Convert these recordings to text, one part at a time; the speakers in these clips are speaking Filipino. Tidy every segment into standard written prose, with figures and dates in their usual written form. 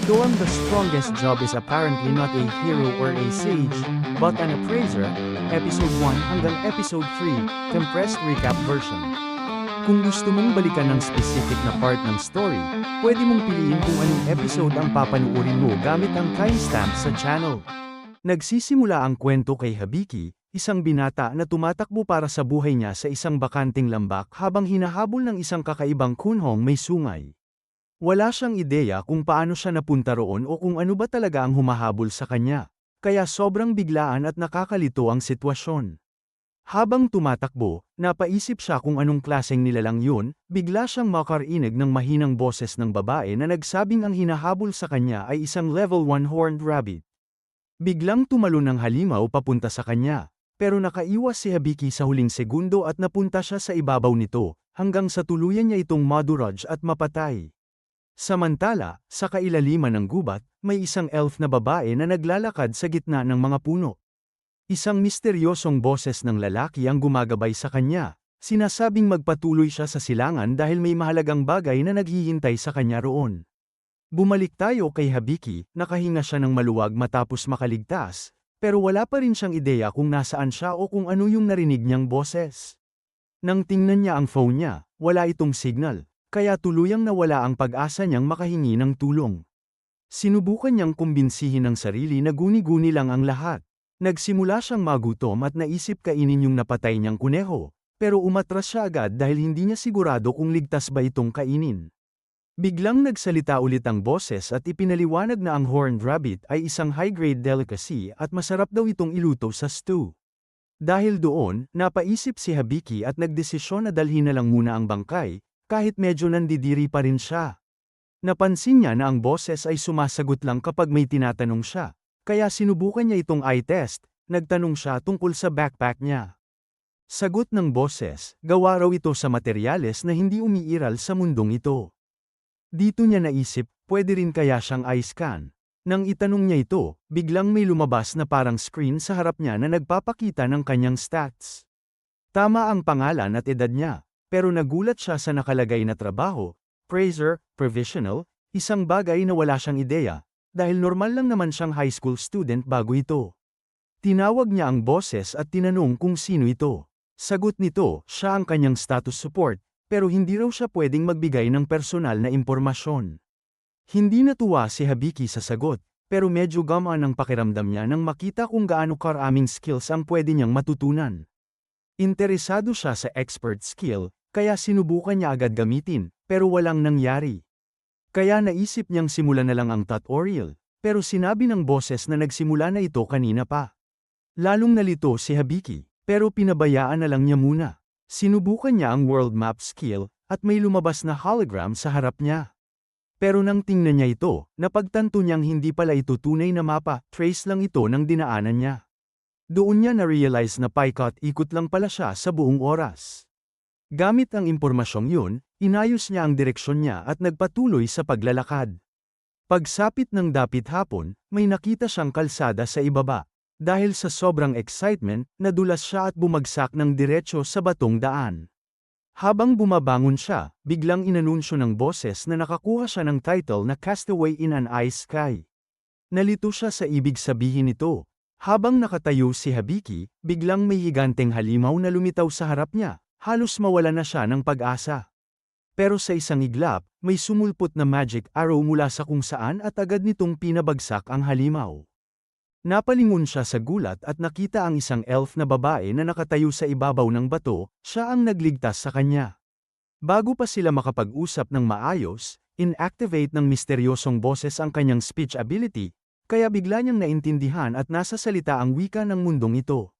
Ito ang The Strongest Job is apparently not a hero or a sage, but an appraiser, Episode 1 hanggang Episode 3, compressed recap version. Kung gusto mong balikan ng specific na part ng story, pwede mong piliin kung anong episode ang papanuorin mo gamit ang timestamp sa channel. Nagsisimula ang kwento kay Habiki, isang binata na tumatakbo para sa buhay niya sa isang bakanting lambak habang hinahabol ng isang kakaibang kunhong may sungay. Wala siyang ideya kung paano siya napunta roon o kung ano ba talaga ang humahabol sa kanya, kaya sobrang biglaan at nakakalito ang sitwasyon. Habang tumatakbo, napaisip siya kung anong klaseng nilalang yun, bigla siyang makarinig ng mahinang boses ng babae na nagsabing ang hinahabol sa kanya ay isang level 1 horned rabbit. Biglang tumalon ang halimaw papunta sa kanya, pero nakaiwas si Habiki sa huling segundo at napunta siya sa ibabaw nito, hanggang sa tuluyan niya itong maduraj at mapatay. Samantala, sa kailaliman ng gubat, may isang elf na babae na naglalakad sa gitna ng mga puno. Isang misteryosong boses ng lalaki ang gumagabay sa kanya, sinasabing magpatuloy siya sa silangan dahil may mahalagang bagay na naghihintay sa kanya roon. Bumalik tayo kay Habiki, nakahinga siya ng maluwag matapos makaligtas, pero wala pa rin siyang ideya kung nasaan siya o kung ano yung narinig niyang boses. Nang tingnan niya ang phone niya, wala itong signal, kaya tuluyang nawala ang pag-asa niyang makahingi ng tulong. Sinubukan niyang kumbinsihin ang sarili na guni-guni lang ang lahat. Nagsimula siyang magutom at naisip kainin yung napatay niyang kuneho, pero umatras siya agad dahil hindi niya sigurado kung ligtas ba itong kainin. Biglang nagsalita ulit ang boses at ipinaliwanag na ang horned rabbit ay isang high-grade delicacy at masarap daw itong iluto sa stew. Dahil doon, napaisip si Habiki at nagdesisyon na dalhin na lang muna ang bangkay, kahit medyo nandidiri pa rin siya. Napansin niya na ang boses ay sumasagot lang kapag may tinatanong siya. Kaya sinubukan niya itong eye test, nagtanong siya tungkol sa backpack niya. Sagot ng boses, gawa raw ito sa materyales na hindi umiiral sa mundong ito. Dito niya naisip, pwede rin kaya siyang eye scan. Nang itanong niya ito, biglang may lumabas na parang screen sa harap niya na nagpapakita ng kanyang stats. Tama ang pangalan at edad niya, pero nagulat siya sa nakalagay na trabaho, appraiser, provisional, isang bagay na wala siyang ideya. Dahil normal lang naman siyang high school student bago ito. Tinawag niya ang boses at tinanong kung sino ito. Sagot nito, siya ang kanyang status support, pero hindi raw siya pwedeng magbigay ng personal na impormasyon. Hindi natuwa si Habiki sa sagot, pero medyo gamaan ang pakiramdam niya nang makita kung gaano karaming skills ang pwede niyang matutunan. Interesado siya sa expert skill, kaya sinubukan niya agad gamitin, pero walang nangyari. Kaya naisip niyang simulan na lang ang tutorial, pero sinabi ng boses na nagsimula na ito kanina pa. Lalong nalito si Habiki, pero pinabayaan na lang niya muna. Sinubukan niya ang world map skill, at may lumabas na hologram sa harap niya. Pero nang tingnan niya ito, napagtanto niyang hindi pala ito tunay na mapa, trace lang ito ng dinaanan niya. Doon niya na-realize na paikot-ikot lang pala siya sa buong oras. Gamit ang impormasyong yun, inayos niya ang direksyon niya at nagpatuloy sa paglalakad. Pagsapit ng dapit hapon, may nakita siyang kalsada sa ibaba. Dahil sa sobrang excitement, nadulas siya at bumagsak ng diretso sa batong daan. Habang bumabangon siya, biglang inanunsyo ng boses na nakakuha siya ng title na Castaway in an Ice Sky. Nalito siya sa ibig sabihin nito. Habang nakatayo si Habiki, biglang may higanteng halimaw na lumitaw sa harap niya. Halos mawala na siya ng pag-asa. Pero sa isang iglap, may sumulpot na magic arrow mula sa kung saan at agad nitong pinabagsak ang halimaw. Napalingon siya sa gulat at nakita ang isang elf na babae na nakatayo sa ibabaw ng bato, siya ang nagligtas sa kanya. Bago pa sila makapag-usap ng maayos, inactivate ng misteryosong boses ang kanyang speech ability, kaya bigla niyang naintindihan at nasa salita ang wika ng mundong ito.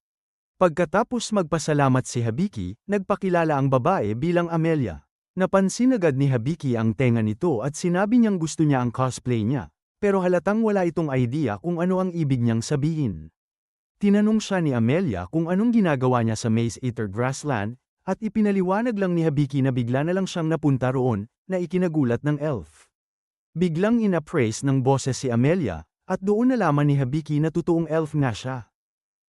Pagkatapos magpasalamat si Habiki, nagpakilala ang babae bilang Amelia. Napansin agad ni Habiki ang tenga nito at sinabi niyang gusto niya ang cosplay niya, pero halatang wala itong idea kung ano ang ibig niyang sabihin. Tinanong siya ni Amelia kung anong ginagawa niya sa Maze Eater Grassland, at ipinaliwanag lang ni Habiki na bigla na lang siyang napunta roon, na ikinagulat ng elf. Biglang inappraise ng boses si Amelia, at doon nalaman ni Habiki na totoong elf nga siya.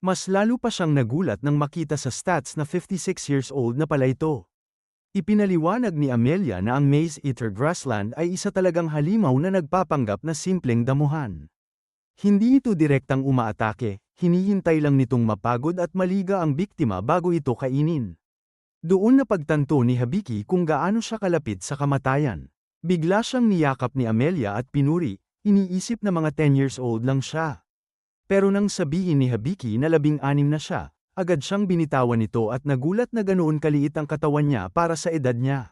Mas lalo pa siyang nagulat nang makita sa stats na 56 years old na pala ito. Ipinaliwanag ni Amelia na ang Maze Eater Grassland ay isa talagang halimaw na nagpapanggap na simpleng damuhan. Hindi ito direktang umaatake, hinihintay lang nitong mapagod at maliga ang biktima bago ito kainin. Doon napagtanto ni Habiki kung gaano siya kalapit sa kamatayan. Bigla siyang niyakap ni Amelia at pinuri, iniisip na mga 10 years old lang siya. Pero nang sabihin ni Habiki na 16 na siya, agad siyang binitawan nito at nagulat na ganoon kaliit ang katawan niya para sa edad niya.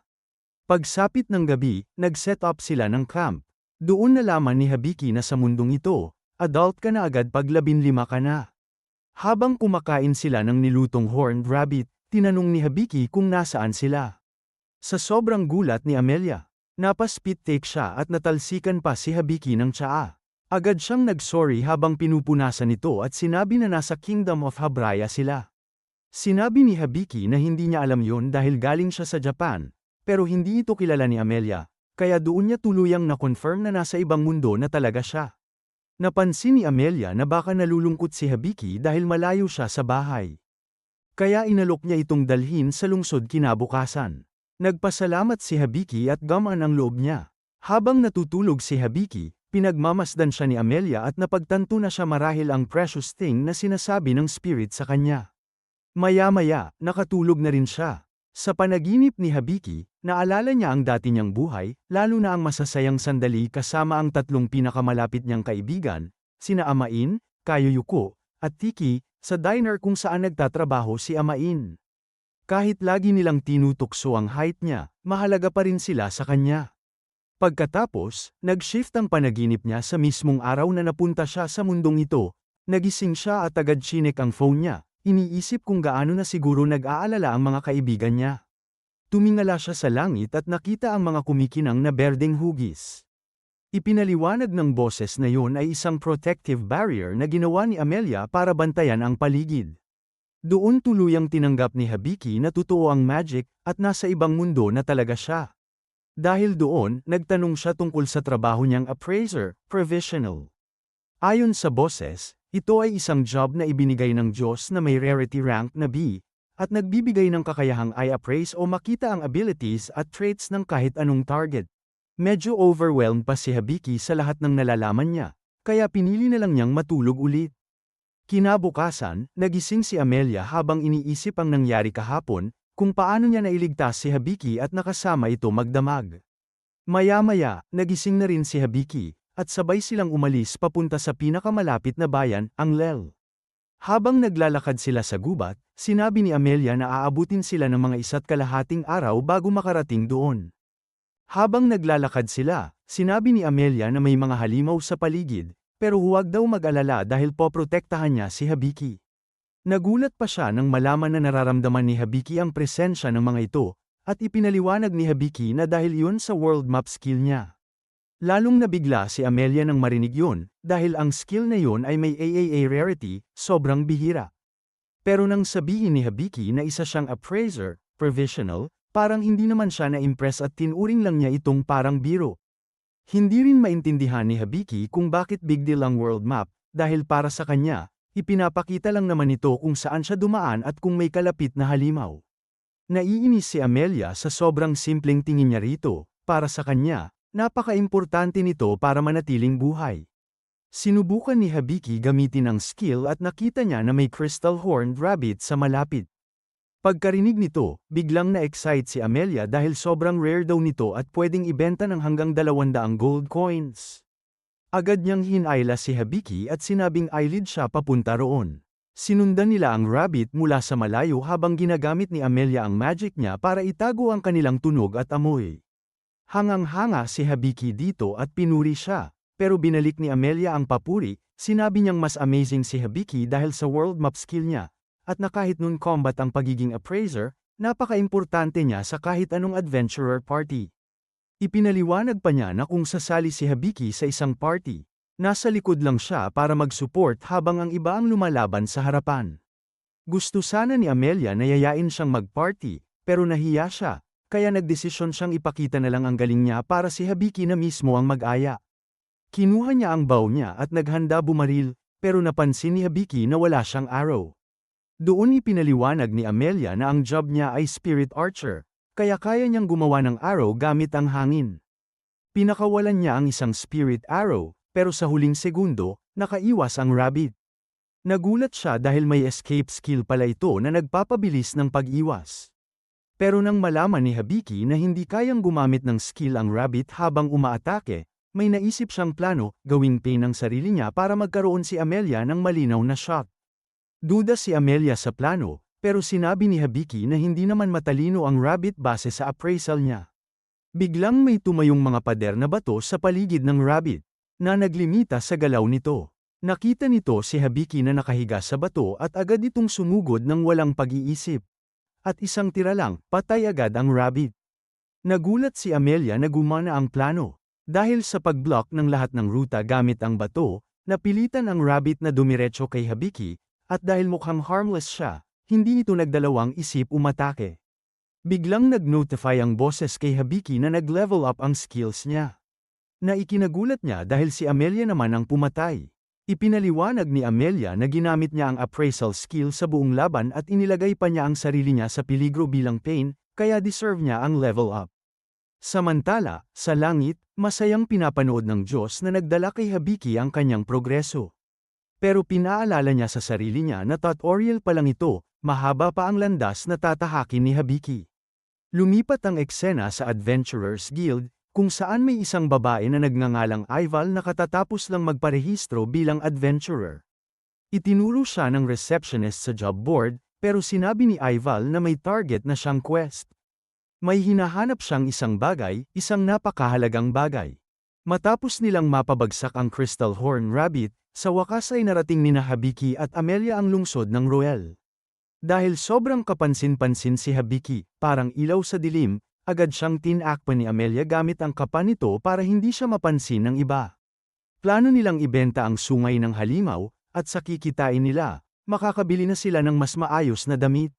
Pagsapit ng gabi, nag-set up sila ng camp. Doon nalaman ni Habiki na sa mundong ito, adult ka na agad pag 15 ka na. Habang kumakain sila ng nilutong horned rabbit, tinanong ni Habiki kung nasaan sila. Sa sobrang gulat ni Amelia, napaspit take siya at natalsikan pa si Habiki ng tsaa. Agad siyang nag-sorry habang pinupunasan nito at sinabi na nasa Kingdom of Habraya sila. Sinabi ni Habiki na hindi niya alam yon dahil galing siya sa Japan, pero hindi ito kilala ni Amelia, kaya doon niya tuluyang na-confirm na nasa ibang mundo na talaga siya. Napansin ni Amelia na baka nalulungkot si Habiki dahil malayo siya sa bahay. Kaya inalok niya itong dalhin sa lungsod kinabukasan. Nagpasalamat si Habiki at gamaan ang loob niya. Habang natutulog si Habiki, pinagmamasdan siya ni Amelia at napagtanto na siya marahil ang precious thing na sinasabi ng spirit sa kanya. Maya-maya, nakatulog na rin siya. Sa panaginip ni Habiki, naalala niya ang dati niyang buhay, lalo na ang masasayang sandali kasama ang 3 pinakamalapit niyang kaibigan, sina Amain, Kayoyuko, at Tiki, sa diner kung saan nagtatrabaho si Amain. Kahit lagi nilang tinutukso ang height niya, mahalaga pa rin sila sa kanya. Pagkatapos, nag-shift ang panaginip niya sa mismong araw na napunta siya sa mundong ito, nagising siya at agad chinek ang phone niya. Iniisip kung gaano na siguro nag-aalala ang mga kaibigan niya. Tumingala siya sa langit at nakita ang mga kumikinang na berdeng hugis. Ipinaliwanag ng boses na yon ay isang protective barrier na ginawa ni Amelia para bantayan ang paligid. Doon tuluyang tinanggap ni Habiki na totoo ang magic at nasa ibang mundo na talaga siya. Dahil doon, nagtanong siya tungkol sa trabaho niyang appraiser, provisional. Ayon sa boses, ito ay isang job na ibinigay ng Diyos na may rarity rank na B, at nagbibigay ng kakayahang i-appraise o makita ang abilities at traits ng kahit anong target. Medyo overwhelmed pa si Habiki sa lahat ng nalalaman niya, kaya pinili na lang niyang matulog ulit. Kinabukasan, nagising si Amelia habang iniisip ang nangyari kahapon, kung paano niya nailigtas si Habiki at nakasama ito magdamag. Maya-maya, nagising na rin si Habiki, at sabay silang umalis papunta sa pinakamalapit na bayan, ang Lel. Habang naglalakad sila sa gubat, sinabi ni Amelia na aabutin sila ng mga 1.5 araw bago makarating doon. Habang naglalakad sila, sinabi ni Amelia na may mga halimaw sa paligid, pero huwag daw mag-alala dahil poprotektahan niya si Habiki. Nagulat pa siya nang malaman na nararamdaman ni Habiki ang presensya ng mga ito, at ipinaliwanag ni Habiki na dahil yun sa world map skill niya. Lalong nabigla si Amelia nang marinig yun, dahil ang skill na yun ay may AAA rarity, sobrang bihira. Pero nang sabihin ni Habiki na isa siyang appraiser, provisional, parang hindi naman siya na-impress at tinuring lang niya itong parang biro. Hindi rin maintindihan ni Habiki kung bakit big deal ang world map, dahil para sa kanya, ipinapakita lang naman ito kung saan siya dumaan at kung may kalapit na halimaw. Naiinis si Amelia sa sobrang simpleng tingin niya rito, para sa kanya, napaka-importante nito para manatiling buhay. Sinubukan ni Habiki gamitin ang skill at nakita niya na may crystal horned rabbit sa malapit. Pagkarinig nito, biglang na-excite si Amelia dahil sobrang rare daw nito at pwedeng ibenta ng hanggang 200 gold coins. Agad niyang hinayla si Habiki at sinabing eyelid siya papunta roon. Sinundan nila ang rabbit mula sa malayo habang ginagamit ni Amelia ang magic niya para itago ang kanilang tunog at amoy. Hangang-hanga si Habiki dito at pinuri siya, pero binalik ni Amelia ang papuri, sinabi niyang mas amazing si Habiki dahil sa world map skill niya, at na kahit nun combat ang pagiging appraiser, napaka-importante niya sa kahit anong adventurer party. Ipinaliwanag pa niya na kung sasali si Habiki sa isang party, nasa likod lang siya para mag-support habang ang iba ang lumalaban sa harapan. Gusto sana ni Amelia na yayain siyang mag-party, pero nahiya siya. Kaya nagdesisyon siyang ipakita na lang ang galing niya para si Habiki na mismo ang mag-aya. Kinuha niya ang bow niya at naghanda bumaril, pero napansin ni Habiki na wala siyang arrow. Doon ipinaliwanag ni Amelia na ang job niya ay spirit archer, kaya kaya niyang gumawa ng arrow gamit ang hangin. Pinakawalan niya ang isang spirit arrow, pero sa huling segundo, nakaiwas ang rabbit. Nagulat siya dahil may escape skill pala ito na nagpapabilis ng pag-iwas. Pero nang malaman ni Hibiki na hindi kayang gumamit ng skill ang rabbit habang umaatake, may naisip siyang plano, gawing pain ng sarili niya para magkaroon si Amelia ng malinaw na shot. Duda si Amelia sa plano, pero sinabi ni Hibiki na hindi naman matalino ang rabbit base sa appraisal niya. Biglang may tumayong mga pader na bato sa paligid ng rabbit, na naglimita sa galaw nito. Nakita nito si Hibiki na nakahiga sa bato at agad itong sumugod ng walang pag-iisip. At isang tira lang, patay agad ang rabbit. Nagulat si Amelia na gumana ang plano. Dahil sa pag-block ng lahat ng ruta gamit ang bato, napilitan ang rabbit na dumiretso kay Hibiki, at dahil mukhang harmless siya, hindi ito nagdalawang isip umatake. Biglang nag-notify ang boses kay Hibiki na nag-level up ang skills niya. Naikinagulat niya dahil si Amelia naman ang pumatay. Ipinaliwanag ni Amelia na ginamit niya ang appraisal skill sa buong laban at inilagay pa niya ang sarili niya sa peligro bilang pain, kaya deserve niya ang level up. Samantala, sa langit, masayang pinapanood ng Diyos na nagdala kay Hibiki ang kanyang progreso. Pero pinaalala niya sa sarili niya na tutorial pa lang ito, mahaba pa ang landas na tatahakin ni Hibiki. Lumipat ang eksena sa Adventurers Guild, kung saan may isang babae na nagngangalang Ival na katatapos lang magparehistro bilang adventurer. Itinuro siya ng receptionist sa job board, pero sinabi ni Ival na may target na siyang quest. May hinahanap siyang isang bagay, isang napakahalagang bagay. Matapos nilang mapabagsak ang Crystal Horn Rabbit, sa wakas ay narating ni Hibiki at Amelia ang lungsod ng Roel. Dahil sobrang kapansin-pansin si Hibiki, parang ilaw sa dilim, agad siyang tinakpan ni Amelia gamit ang kapa nito para hindi siya mapansin ng iba. Plano nilang ibenta ang sungay ng halimaw, at sa kikitain nila, makakabili na sila ng mas maayos na damit.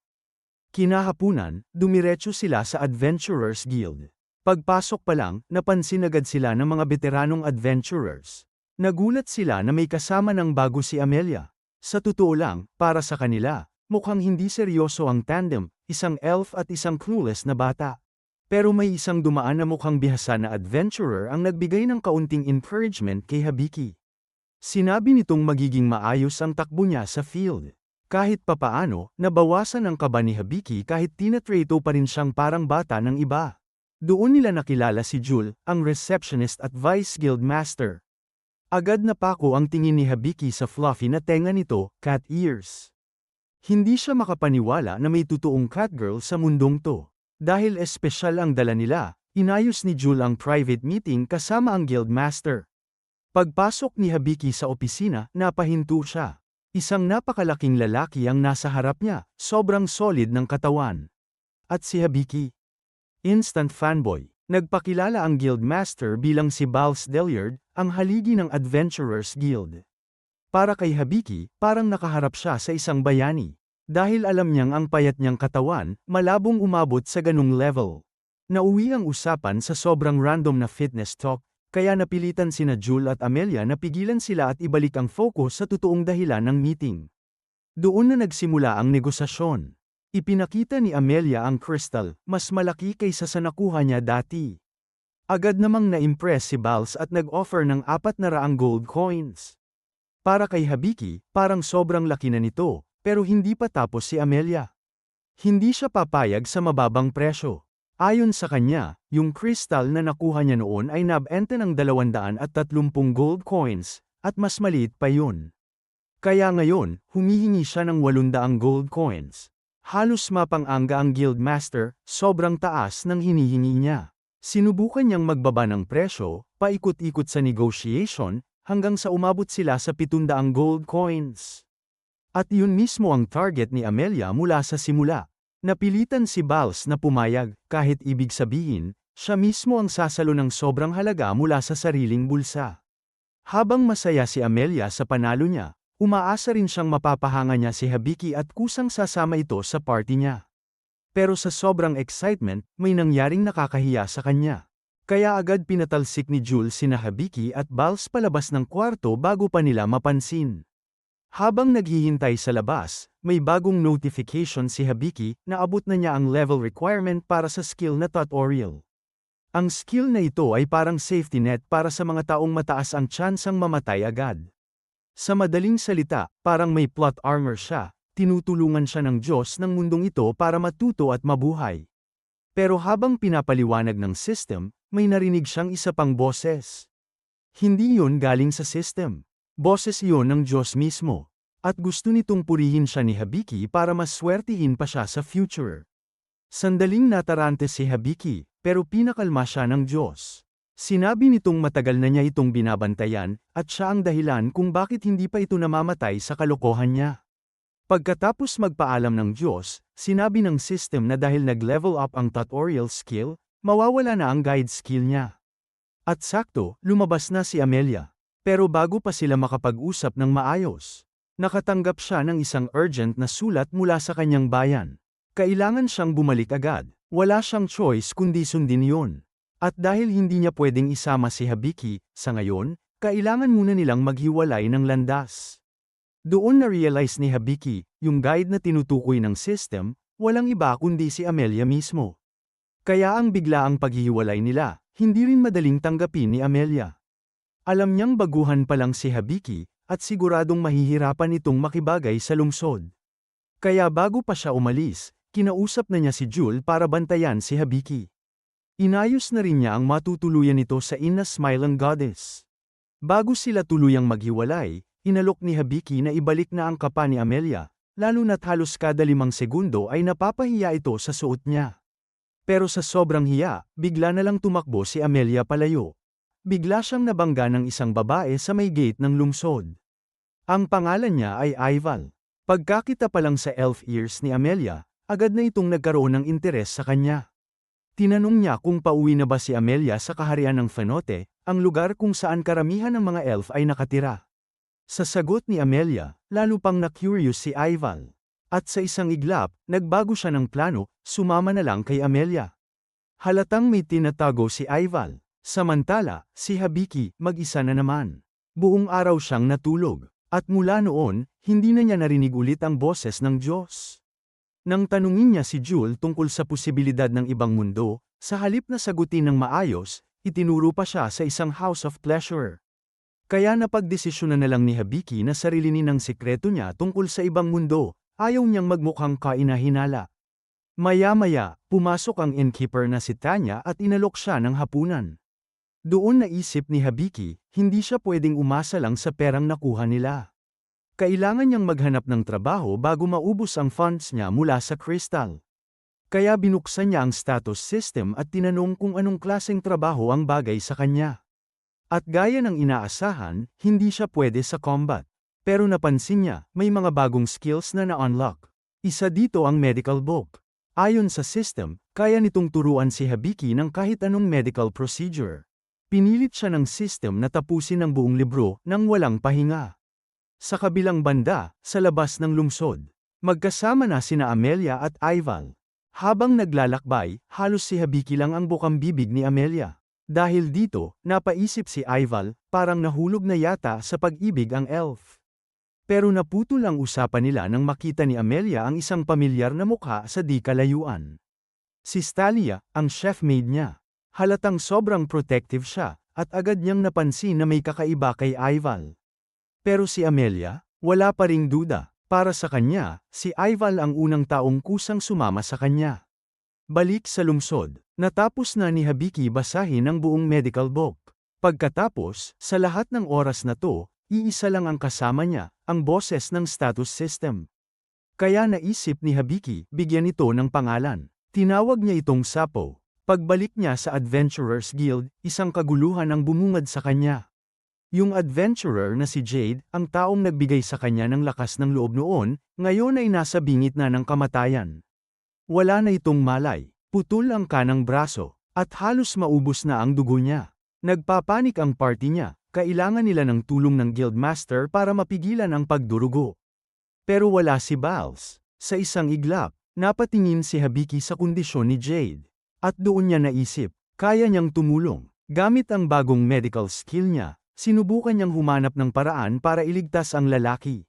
Kinahapunan, dumiretso sila sa Adventurers Guild. Pagpasok pa lang, napansin agad sila ng mga veteranong adventurers. Nagulat sila na may kasama ng bago si Amelia. Sa totoo lang, para sa kanila, mukhang hindi seryoso ang tandem, isang elf at isang clueless na bata. Pero may isang dumaan na mukhang bihasa na adventurer ang nagbigay ng kaunting encouragement kay Hibiki. Sinabi nitong magiging maayos ang takbo niya sa field. Kahit papaano, nabawasan ang kaba ni Hibiki kahit tinatreto pa rin siyang parang bata ng iba. Doon nila nakilala si Jul, ang receptionist at vice guild master. Agad napako ang tingin ni Hibiki sa fluffy na tenga nito, cat ears. Hindi siya makapaniwala na may totoong catgirl sa mundong to. Dahil espesyal ang dala nila, inayos ni Jul ang private meeting kasama ang guild master. Pagpasok ni Hibiki sa opisina, napahinto siya. Isang napakalaking lalaki ang nasa harap niya, sobrang solid ng katawan. At si Hibiki. Instant fanboy. Nagpakilala ang guild master bilang si Bals Delyard, ang haligi ng Adventurers Guild. Para kay Hibiki, parang nakaharap siya sa isang bayani. Dahil alam niyang ang payat niyang katawan, malabong umabot sa ganung level. Nauwi ang usapan sa sobrang random na fitness talk, kaya napilitan sina Jul at Amelia na pigilan sila at ibalik ang focus sa totoong dahilan ng meeting. Doon na nagsimula ang negosasyon. Ipinakita ni Amelia ang crystal, mas malaki kaysa sa nakuha niya dati. Agad namang na-impress si Bals at nag-offer ng 400 gold coins. Para kay Hibiki, parang sobrang laki na nito, pero hindi pa tapos si Amelia. Hindi siya papayag sa mababang presyo. Ayon sa kanya, yung crystal na nakuha niya noon ay nabenta ng 230 gold coins, at mas maliit pa yun. Kaya ngayon, humihingi siya ng 800 gold coins. Halos mapang-angga ang guild master, sobrang taas ng hinihingi niya. Sinubukan niyang magbaba ng presyo, paikot-ikot sa negotiation, hanggang sa umabot sila sa 700 gold coins. At yun mismo ang target ni Amelia mula sa simula. Napilitan si Bals na pumayag, kahit ibig sabihin, siya mismo ang sasalo ng sobrang halaga mula sa sariling bulsa. Habang masaya si Amelia sa panalo niya, umaasa rin siyang mapapahanga niya si Hibiki at kusang sasama ito sa party niya. Pero sa sobrang excitement, may nangyaring nakakahiya sa kanya. Kaya agad pinatalsik ni Jul sina Hibiki at Bals palabas ng kwarto bago pa nila mapansin. Habang naghihintay sa labas, may bagong notification si Habiki na abot na niya ang level requirement para sa skill na tutorial. Ang skill na ito ay parang safety net para sa mga taong mataas ang tsansang mamatay agad. Sa madaling salita, parang may plot armor siya, tinutulungan siya ng Diyos ng mundong ito para matuto at mabuhay. Pero habang pinapaliwanag ng system, may narinig siyang isa pang boses. Hindi yun galing sa system. Boses iyon ng Diyos mismo. At gusto nitong purihin siya ni Habiki para maswertihin pa siya sa future. Sandaling natarante si Habiki, pero pinakalma siya ng Diyos. Sinabi nitong matagal na niya itong binabantayan, at siya ang dahilan kung bakit hindi pa ito namamatay sa kalokohan niya. Pagkatapos magpaalam ng Diyos, sinabi ng system na dahil nag-level up ang tutorial skill, mawawala na ang guide skill niya. At sakto, lumabas na si Amelia. Pero bago pa sila makapag-usap ng maayos, nakatanggap siya ng isang urgent na sulat mula sa kanyang bayan. Kailangan siyang bumalik agad, wala siyang choice kundi sundin yun. At dahil hindi niya pwedeng isama si Habiki, sa ngayon, kailangan muna nilang maghiwalay ng landas. Doon na-realize ni Habiki, yung guide na tinutukoy ng system, walang iba kundi si Amelia mismo. Kaya ang biglaang paghihiwalay nila, hindi rin madaling tanggapin ni Amelia. Alam niyang baguhan pa lang si Habiki, at siguradong mahihirapan itong makibagay sa lungsod. Kaya bago pa siya umalis, kinausap na niya si Jul para bantayan si Habiki. Inayos na rin niya ang matutuluyan nito sa ina Smiling Goddess. Bago sila tuluyang maghiwalay, inalok ni Habiki na ibalik na ang kapa ni Amelia, lalo na't halos kada 5 segundo ay napapahiya ito sa suot niya. Pero sa sobrang hiya, bigla na lang tumakbo si Amelia palayo. Bigla siyang nabangga ng isang babae sa may gate ng lungsod. Ang pangalan niya ay Ival. Pagkakita pa lang sa elf ears ni Amelia, agad na itong nagkaroon ng interes sa kanya. Tinanong niya kung pauwi na ba si Amelia sa kaharian ng Fenote, ang lugar kung saan karamihan ng mga elf ay nakatira. Sa sagot ni Amelia, lalo pang na-curious si Ival. At sa isang iglap, nagbago siya ng plano, sumama na lang kay Amelia. Halatang may tinatago si Ival. Samantala, si Habiki, mag-isa na naman. Buong araw siyang natulog, at mula noon, hindi na niya narinig ulit ang boses ng Diyos. Nang tanungin niya si Jul tungkol sa posibilidad ng ibang mundo, sa halip na sagutin ng maayos, itinuro pa siya sa isang house of pleasure. Kaya napagdesisyonan na lang ni Habiki na sarilinin ang sikreto niya tungkol sa ibang mundo, ayaw niyang magmukhang kainahinala. Maya-maya, pumasok ang innkeeper na si Tanya at inalok siya ng hapunan. Doon naisip ni Habiki, hindi siya pwedeng umasa lang sa perang nakuha nila. Kailangan niyang maghanap ng trabaho bago maubos ang funds niya mula sa Crystal. Kaya binuksan niya ang status system at tinanong kung anong klaseng trabaho ang bagay sa kanya. At gaya ng inaasahan, hindi siya pwede sa combat. Pero napansin niya, may mga bagong skills na na-unlock. Isa dito ang medical book. Ayon sa system, kaya nitong turuan si Habiki ng kahit anong medical procedure. Pinilit siya ng system na tapusin ang buong libro nang walang pahinga. Sa kabilang banda, sa labas ng lungsod, magkasama na sina Amelia at Ival. Habang naglalakbay, halos si Habiki lang ang bukang bibig ni Amelia. Dahil dito, napaisip si Ival, parang nahulog na yata sa pag-ibig ang elf. Pero naputol ang usapan nila nang makita ni Amelia ang isang pamilyar na mukha sa di kalayuan. Si Stalia, ang chef maid niya. Halatang sobrang protective siya, at agad niyang napansin na may kakaiba kay Ival. Pero si Amelia, wala pa ring duda. Para sa kanya, si Ival ang unang taong kusang sumama sa kanya. Balik sa lungsod, natapos na ni Habiki basahin ang buong medical book. Pagkatapos, sa lahat ng oras na to, iisa lang ang kasama niya, ang boses ng status system. Kaya naisip ni Habiki, bigyan ito ng pangalan. Tinawag niya itong Sapo. Pagbalik niya sa Adventurers Guild, isang kaguluhan ang bumungad sa kanya. Yung adventurer na si Jade, ang taong nagbigay sa kanya ng lakas ng loob noon, ngayon ay nasa bingit na ng kamatayan. Wala na itong malay, putol ang kanang braso, at halos maubos na ang dugo niya. Nagpapanik ang party niya, kailangan nila ng tulong ng guildmaster para mapigilan ang pagdurugo. Pero wala si Bals. Sa isang iglap, napatingin si Habiki sa kondisyon ni Jade. At doon niya naisip, kaya niyang tumulong. Gamit ang bagong medical skill niya, sinubukan niyang humanap ng paraan para iligtas ang lalaki.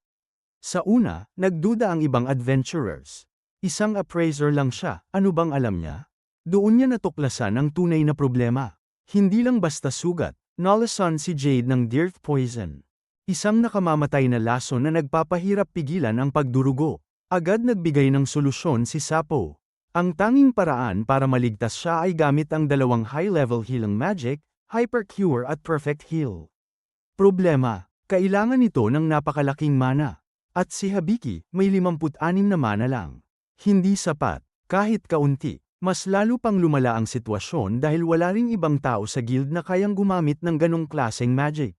Sa una, nagduda ang ibang adventurers. Isang appraiser lang siya, ano bang alam niya? Doon niya natuklasan ang tunay na problema. Hindi lang basta sugat, nalasan si Jade ng Death Poison. Isang nakamamatay na laso na nagpapahirap pigilan ang pagdurugo. Agad nagbigay ng solusyon si Sapo. Ang tanging paraan para maligtas siya ay gamit ang dalawang high-level healing magic, Hyper Cure at Perfect Heal. Problema, kailangan nito ng napakalaking mana. At si Habiki, may 56 na mana lang. Hindi sapat, kahit kaunti. Mas lalo pang lumala ang sitwasyon dahil wala ring ibang tao sa guild na kayang gumamit ng ganong klaseng magic.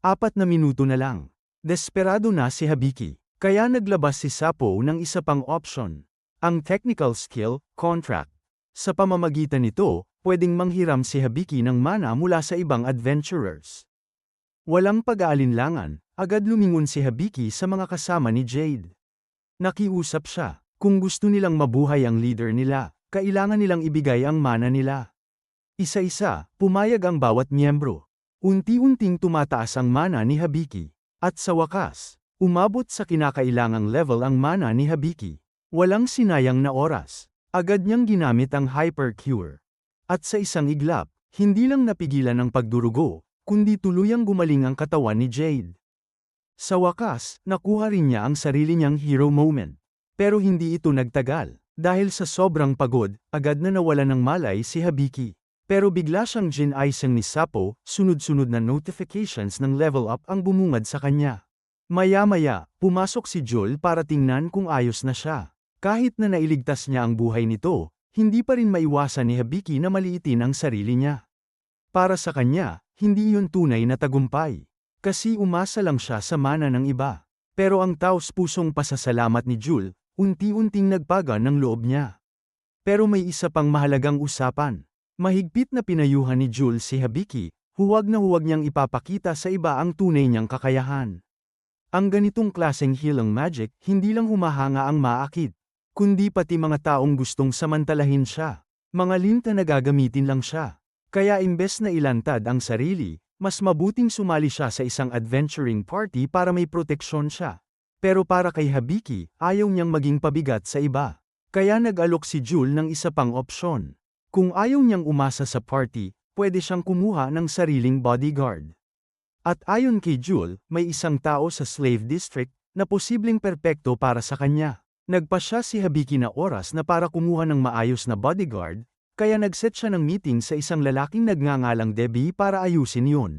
4 na minuto na lang. Desperado na si Habiki, kaya naglabas si Sapo ng isa pang option. Ang technical skill, contract. Sa pamamagitan nito, pwedeng manghiram si Habiki ng mana mula sa ibang adventurers. Walang pag-aalinlangan, agad lumingon si Habiki sa mga kasama ni Jade. Nakiusap siya, kung gusto nilang mabuhay ang leader nila, kailangan nilang ibigay ang mana nila. Isa-isa, pumayag ang bawat miyembro. Unti-unting tumataas ang mana ni Habiki. At sa wakas, umabot sa kinakailangang level ang mana ni Habiki. Walang sinayang na oras. Agad niyang ginamit ang Hyper Cure. At sa isang iglap, hindi lang napigilan ang pagdurugo, kundi tuluyang gumaling ang katawan ni Jade. Sa wakas, nakuha rin niya ang sarili niyang hero moment. Pero hindi ito nagtagal. Dahil sa sobrang pagod, agad na nawala ng malay si Habiki. Pero bigla siyang gin-icing ni Sapo, sunod-sunod na notifications ng level up ang bumungad sa kanya. Maya-maya, pumasok si Jul para tingnan kung ayos na siya. Kahit na nailigtas niya ang buhay nito, hindi pa rin maiwasan ni Habiki na maliitin ang sarili niya. Para sa kanya, hindi yun tunay na tagumpay. Kasi umasa lang siya sa mana ng iba. Pero ang taos-pusong pasasalamat ni Jul, unti-unting nagpaga ng loob niya. Pero may isa pang mahalagang usapan. Mahigpit na pinayuhan ni Jul si Habiki, huwag na huwag niyang ipapakita sa iba ang tunay niyang kakayahan. Ang ganitong klaseng healing magic, hindi lang humahanga ang maakit, kundi pati mga taong gustong samantalahin siya. Mga linta na gagamitin lang siya. Kaya imbes na ilantad ang sarili, mas mabuting sumali siya sa isang adventuring party para may proteksyon siya. Pero para kay Habiki, ayaw niyang maging pabigat sa iba. Kaya nag-alok si Jul ng isa pang opsyon. Kung ayaw niyang umasa sa party, pwede siyang kumuha ng sariling bodyguard. At ayon kay Jul, may isang tao sa Slave District na posibleng perpekto para sa kanya. Nagpasya si Habiki na oras na para kumuha ng maayos na bodyguard, kaya nag-set siya ng meeting sa isang lalaking nagngangalang Debbie para ayusin yun.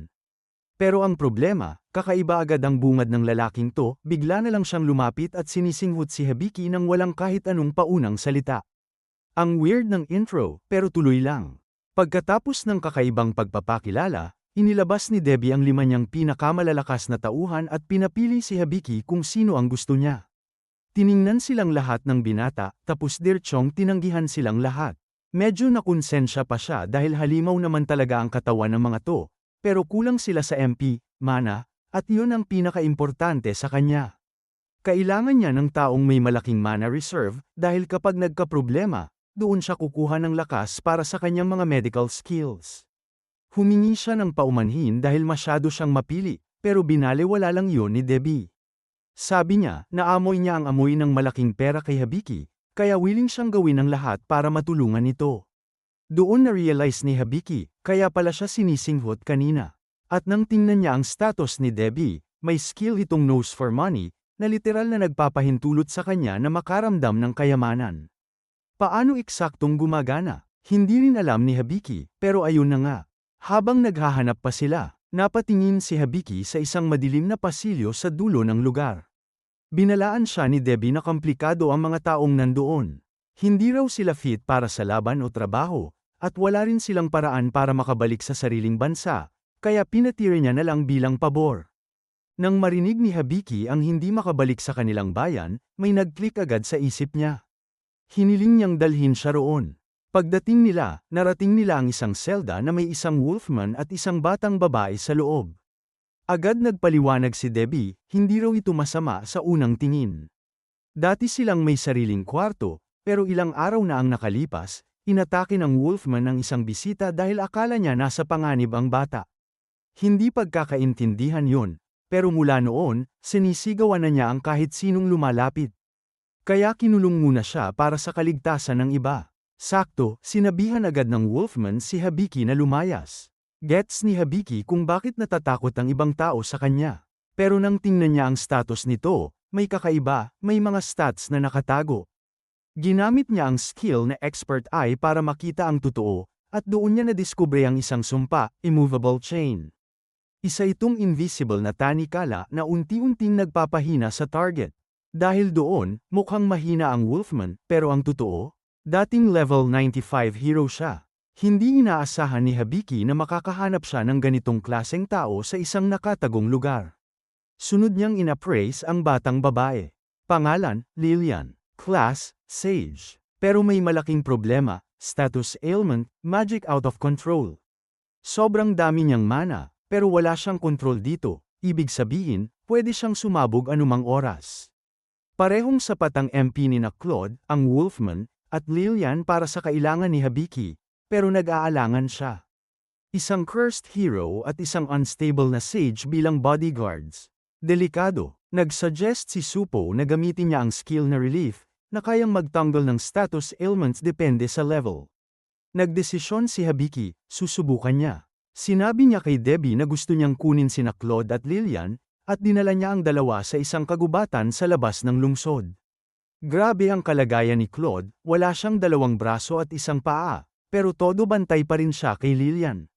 Pero ang problema, kakaiba agad ang bungad ng lalaking to, bigla na lang siyang lumapit at sinisinghot si Habiki nang walang kahit anong paunang salita. Ang weird ng intro, pero tuloy lang. Pagkatapos ng kakaibang pagpapakilala, inilabas ni Debbie ang 5 niyang pinakamalalakas na tauhan at pinapili si Habiki kung sino ang gusto niya. Tiningnan silang lahat ng binata, tapos dirtsyong tinanggihan silang lahat. Medyo nakonsensya pa siya dahil halimaw naman talaga ang katawan ng mga to, pero kulang sila sa MP, mana, at yun ang pinakaimportante sa kanya. Kailangan niya ng taong may malaking mana reserve dahil kapag nagkaproblema, doon siya kukuha ng lakas para sa kanyang mga medical skills. Humingi siya ng paumanhin dahil masyado siyang mapili, pero binaliwala lang yun ni Debbie. Sabi niya, naamoy niya ang amoy ng malaking pera kay Habiki, kaya willing siyang gawin ang lahat para matulungan ito. Doon na-realize ni Habiki, kaya pala siya sinisinghot kanina. At nang tingnan niya ang status ni Debbie, may skill itong nose for money, na literal na nagpapahintulot sa kanya na makaramdam ng kayamanan. Paano eksaktong gumagana? Hindi rin alam ni Habiki, pero ayun na nga. Habang naghahanap pa sila, napatingin si Habiki sa isang madilim na pasilyo sa dulo ng lugar. Binalaan siya ni Debbie na komplikado ang mga taong nandoon. Hindi raw sila fit para sa laban o trabaho, at wala rin silang paraan para makabalik sa sariling bansa, kaya pinatira niya na lang bilang pabor. Nang marinig ni Habiki ang hindi makabalik sa kanilang bayan, may nag-click agad sa isip niya. Hiniling niyang dalhin siya roon. Pagdating nila, narating nila ang isang selda na may isang wolfman at isang batang babae sa loob. Agad nagpaliwanag si Debbie, hindi raw ito masama sa unang tingin. Dati silang may sariling kwarto, pero ilang araw na ang nakalipas, inatake ng wolfman ng isang bisita dahil akala niya nasa panganib ang bata. Hindi pagkakaintindihan yun, pero mula noon, sinisigawan na niya ang kahit sinong lumalapit. Kaya kinulong muna siya para sa kaligtasan ng iba. Sakto, sinabihan agad ng Wolfman si Hibiki na lumayas. Gets ni Hibiki kung bakit natatakot ang ibang tao sa kanya. Pero nang tingnan niya ang status nito, may kakaiba, may mga stats na nakatago. Ginamit niya ang skill na Expert Eye para makita ang totoo, at doon niya nadiskubre ang isang sumpa, immovable chain. Isa itong invisible na tanikala na unti-unting nagpapahina sa target. Dahil doon, mukhang mahina ang Wolfman, pero ang totoo, dating level 95 hero siya. Hindi inaasahan ni Hibiki na makakahanap siya ng ganitong klaseng tao sa isang nakatagong lugar. Sunod niyang inappraise ang batang babae. Pangalan, Lillian. Class, Sage. Pero may malaking problema, status ailment, magic out of control. Sobrang dami niyang mana, pero wala siyang control dito, ibig sabihin, pwede siyang sumabog anumang oras. Parehong sapat ang MP ni na Claude, ang Wolfman, at Lillian para sa kailangan ni Hibiki, pero nag-aalangan siya. Isang cursed hero at isang unstable na sage bilang bodyguards. Delikado, nag-suggest si Supo na gamitin niya ang skill na relief, na kayang magtanggal ng status ailments depende sa level. Nagdesisyon si Hibiki, susubukan niya. Sinabi niya kay Debbie na gusto niyang kunin sina Claude at Lillian, at dinala niya ang dalawa sa isang kagubatan sa labas ng lungsod. Grabe ang kalagayan ni Claude, wala siyang dalawang braso at isang paa, pero todo bantay pa rin siya kay Lillian.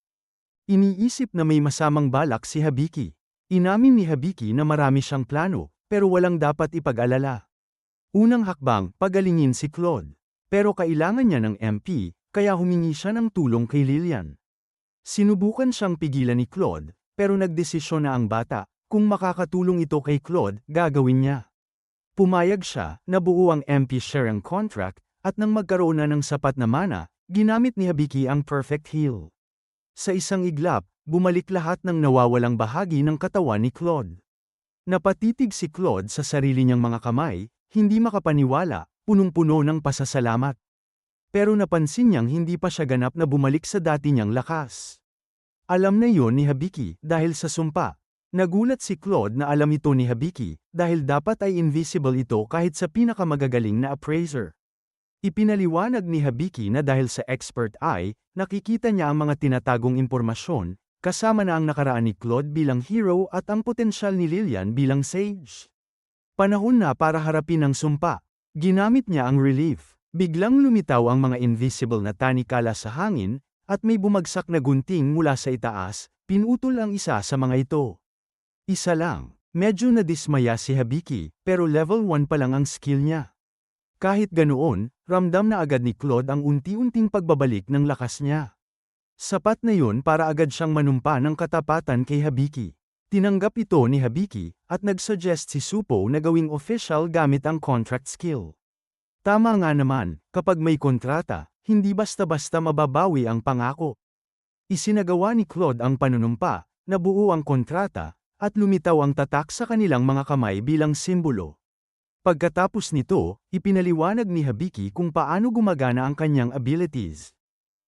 Iniisip na may masamang balak si Hibiki. Inamin ni Hibiki na marami siyang plano, pero walang dapat ipag-alala. Unang hakbang, pagalingin si Claude. Pero kailangan niya ng MP, kaya humingi siya ng tulong kay Lillian. Sinubukan siyang pigilan ni Claude, pero nagdesisyon na ang bata, kung makakatulong ito kay Claude, gagawin niya. Pumayag siya, nabuo ang MP sharing contract, at nang magkaroon na ng sapat na mana, ginamit ni Hibiki ang perfect heal. Sa isang iglap, bumalik lahat ng nawawalang bahagi ng katawan ni Claude. Napatitig si Claude sa sarili niyang mga kamay, hindi makapaniwala, punong-puno ng pasasalamat. Pero napansin niyang hindi pa siya ganap na bumalik sa dati niyang lakas. Alam na yon ni Hibiki, dahil sa sumpa. Nagulat si Claude na alam ito ni Hibiki, dahil dapat ay invisible ito kahit sa pinakamagagaling na appraiser. Ipinaliwanag ni Hibiki na dahil sa Expert Eye, nakikita niya ang mga tinatagong impormasyon, kasama na ang nakaraan ni Claude bilang hero at ang potensyal ni Lillian bilang sage. Panahon na para harapin ang sumpa. Ginamit niya ang relief. Biglang lumitaw ang mga invisible na tanikala sa hangin, at may bumagsak na gunting mula sa itaas, pinutol ang isa sa mga ito. Isa lang, medyo nadismaya si Hibiki, pero level 1 pa lang ang skill niya. Kahit ganoon, ramdam na agad ni Claude ang unti-unting pagbabalik ng lakas niya. Sapat na yun para agad siyang manumpa ng katapatan kay Hibiki. Tinanggap ito ni Hibiki, at nagsuggest si Supo na gawing official gamit ang contract skill. Tama nga naman, kapag may kontrata, hindi basta-basta mababawi ang pangako. Isinagawa ni Claude ang panunumpa, nabuo ang kontrata, at lumitaw ang tatak sa kanilang mga kamay bilang simbolo. Pagkatapos nito, ipinaliwanag ni Hibiki kung paano gumagana ang kanyang abilities.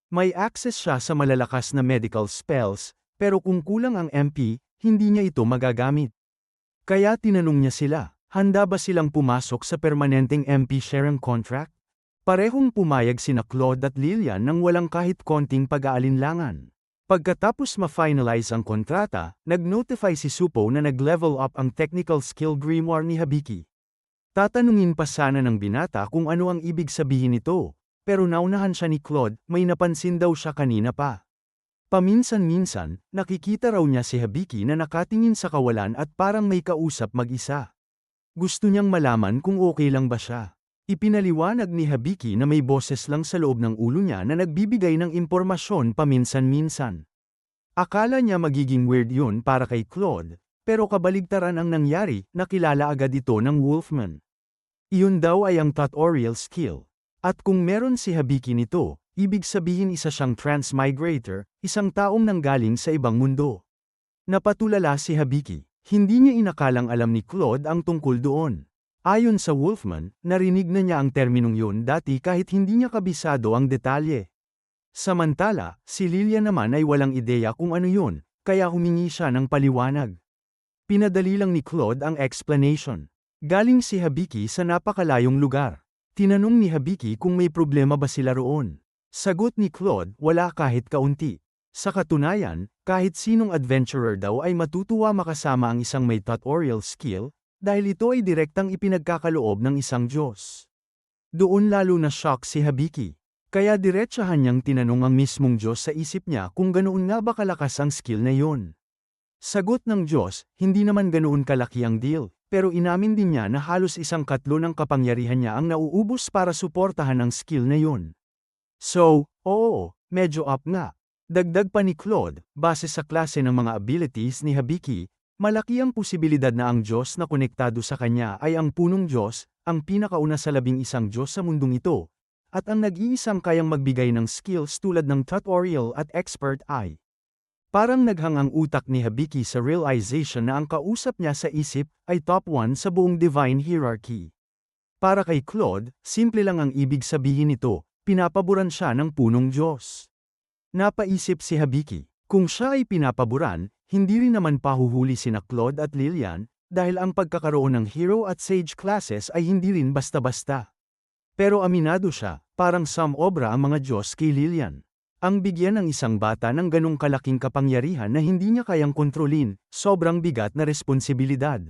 May access siya sa malalakas na medical spells, pero kung kulang ang MP, hindi niya ito magagamit. Kaya tinanong niya sila, handa ba silang pumasok sa permanenteng MP sharing contract? Parehong pumayag sina Claude at Lillian nang walang kahit konting pag-aalinlangan. Pagkatapos ma-finalize ang kontrata, nag-notify si Supo na nag-level up ang technical skill grimoire ni Hibiki. Tatanungin pa sana ng binata kung ano ang ibig sabihin nito, pero naunahan siya ni Claude, may napansin daw siya kanina pa. Paminsan-minsan, nakikita raw niya si Hibiki na nakatingin sa kawalan at parang may kausap mag-isa. Gusto niyang malaman kung okay lang ba siya. Ipinaliwanag ni Hibiki na may boses lang sa loob ng ulo niya na nagbibigay ng impormasyon paminsan-minsan. Akala niya magiging weird yun para kay Claude, pero kabaligtaran ang nangyari, nakilala agad ito ng Wolfman. Iyon daw ay ang tutorial skill. At kung meron si Hibiki nito, ibig sabihin isa siyang transmigrator, isang taong nanggaling sa ibang mundo. Napatulala si Hibiki, hindi niya inakalang alam ni Claude ang tungkol doon. Ayon sa Wolfman, narinig na niya ang terminong yun dati kahit hindi niya kabisado ang detalye. Samantala, si Lillian naman ay walang ideya kung ano yun, kaya humingi siya ng paliwanag. Pinadali lang ni Claude ang explanation. Galing si Hibiki sa napakalayong lugar. Tinanong ni Hibiki kung may problema ba sila roon. Sagot ni Claude, wala kahit kaunti. Sa katunayan, kahit sinong adventurer daw ay matutuwa makasama ang isang may tutorial skill, dahil ito ay direktang ipinagkakaloob ng isang Diyos. Doon lalo na shock si Hibiki. Kaya diretsahan niyang tinanong ang mismong Diyos sa isip niya kung ganoon nga ba kalakas ang skill na yon. Sagot ng Diyos, hindi naman ganoon kalaki ang deal, pero inamin din niya na halos 1/4 ng kapangyarihan niya ang nauubos para suportahan ang skill na yon. So, oo, medyo up nga. Dagdag pa ni Claude, base sa klase ng mga abilities ni Hibiki, malaki ang posibilidad na ang Diyos na konektado sa kanya ay ang punong Diyos, ang pinakauna sa 11 Diyos sa mundong ito, at ang nag-iisang kayang magbigay ng skills tulad ng tutorial at expert eye. Parang naghang ang utak ni Hibiki sa realization na ang kausap niya sa isip ay top 1 sa buong divine hierarchy. Para kay Claude, simple lang ang ibig sabihin nito, pinapaboran siya ng punong Diyos. Napaisip si Hibiki, kung siya ay pinapaboran, hindi rin naman pahuhuli sina Claude at Lillian, dahil ang pagkakaroon ng hero at sage classes ay hindi rin basta-basta. Pero aminado siya, parang samobra ang mga Diyos kay Lillian. Ang bigyan ng isang bata ng ganong kalaking kapangyarihan na hindi niya kayang kontrolin, sobrang bigat na responsibilidad.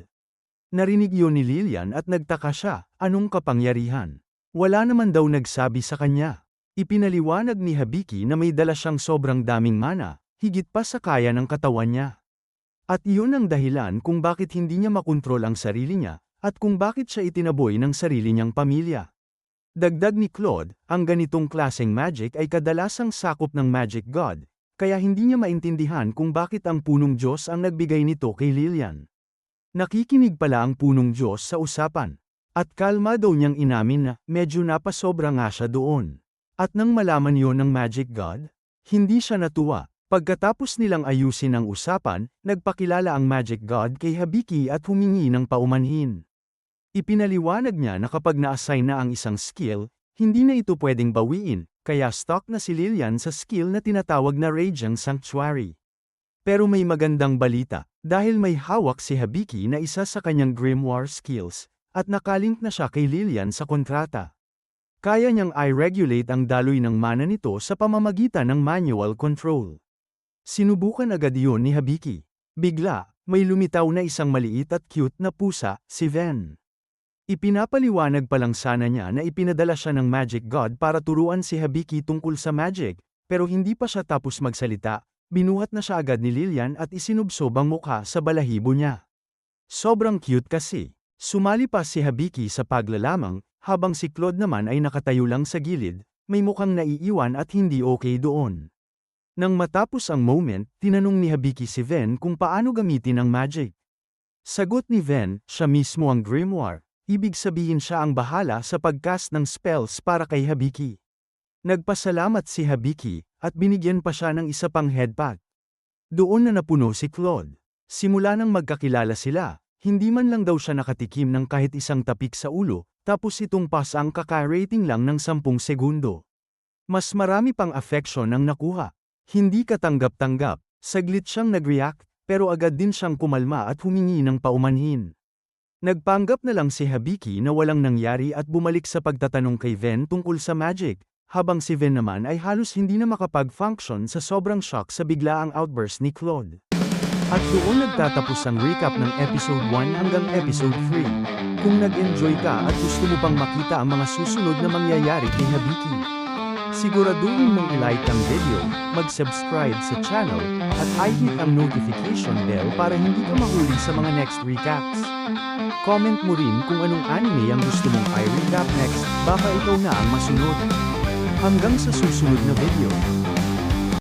Narinig yun ni Lillian at nagtaka siya, anong kapangyarihan? Wala naman daw nagsabi sa kanya. Ipinaliwanag ni Hibiki na may dala siyang sobrang daming mana, higit pa sa kaya ng katawan niya. At iyon ang dahilan kung bakit hindi niya makontrol ang sarili niya, at kung bakit siya itinaboy ng sarili niyang pamilya. Dagdag ni Claude, ang ganitong klaseng magic ay kadalasang sakop ng magic god, kaya hindi niya maintindihan kung bakit ang punong Diyos ang nagbigay nito kay Lillian. Nakikinig pala ang punong Diyos sa usapan. At kalma daw niyang inamin na medyo napasobra nga siya doon. At nang malaman yon ng magic god, hindi siya natuwa. Pagkatapos nilang ayusin ang usapan, nagpakilala ang magic god kay Hibiki at humingi ng paumanhin. Ipinaliwanag niya na kapag na-assign na ang isang skill, hindi na ito pwedeng bawiin, kaya stuck na si Lillian sa skill na tinatawag na Radiant Sanctuary. Pero may magandang balita, dahil may hawak si Hibiki na isa sa kanyang grimoire skills, at nakalink na siya kay Lillian sa kontrata. Kaya niyang i-regulate ang daloy ng mana nito sa pamamagitan ng manual control. Sinubukan agad iyon ni Hibiki. Bigla, may lumitaw na isang maliit at cute na pusa, si Ven. Ipinapaliwanag pa lang sana niya na ipinadala siya ng magic god para turuan si Hibiki tungkol sa magic, pero hindi pa siya tapos magsalita, binuhat na siya agad ni Lillian at isinubsob ang mukha sa balahibo niya. Sobrang cute kasi. Sumali pa si Hibiki sa paglalamang, habang si Claude naman ay nakatayo lang sa gilid, may mukhang naiiwan at hindi okay doon. Nang matapos ang moment, tinanong ni Hibiki si Ven kung paano gamitin ang magic. Sagot ni Ven, siya mismo ang grimoire, ibig sabihin siya ang bahala sa pagcast ng spells para kay Hibiki. Nagpasalamat si Hibiki, at binigyan pa siya ng isa pang headpat. Doon na napuno si Claude. Simula nang magkakilala sila, hindi man lang daw siya nakatikim ng kahit isang tapik sa ulo, tapos itong pas ang kaka-rating lang ng 10 segundo. Mas marami pang affection ang nakuha. Hindi katanggap-tanggap, saglit siyang nag-react, pero agad din siyang kumalma at humingi ng paumanhin. Nagpanggap na lang si Hibiki na walang nangyari at bumalik sa pagtatanong kay Ven tungkol sa magic, habang si Ven naman ay halos hindi na makapag-function sa sobrang shock sa biglaang outburst ni Claude. At doon nagtatapos ang recap ng episode 1 hanggang episode 3. Kung nag-enjoy ka at gusto mo pang makita ang mga susunod na mangyayari kay Hibiki, siguraduhin mong i-like ang video, mag-subscribe sa channel, at i-hit ang notification bell para hindi ka mahuli sa mga next recaps. Comment mo rin kung anong anime ang gusto mong i-recap next, baka ikaw na ang masunod. Hanggang sa susunod na video.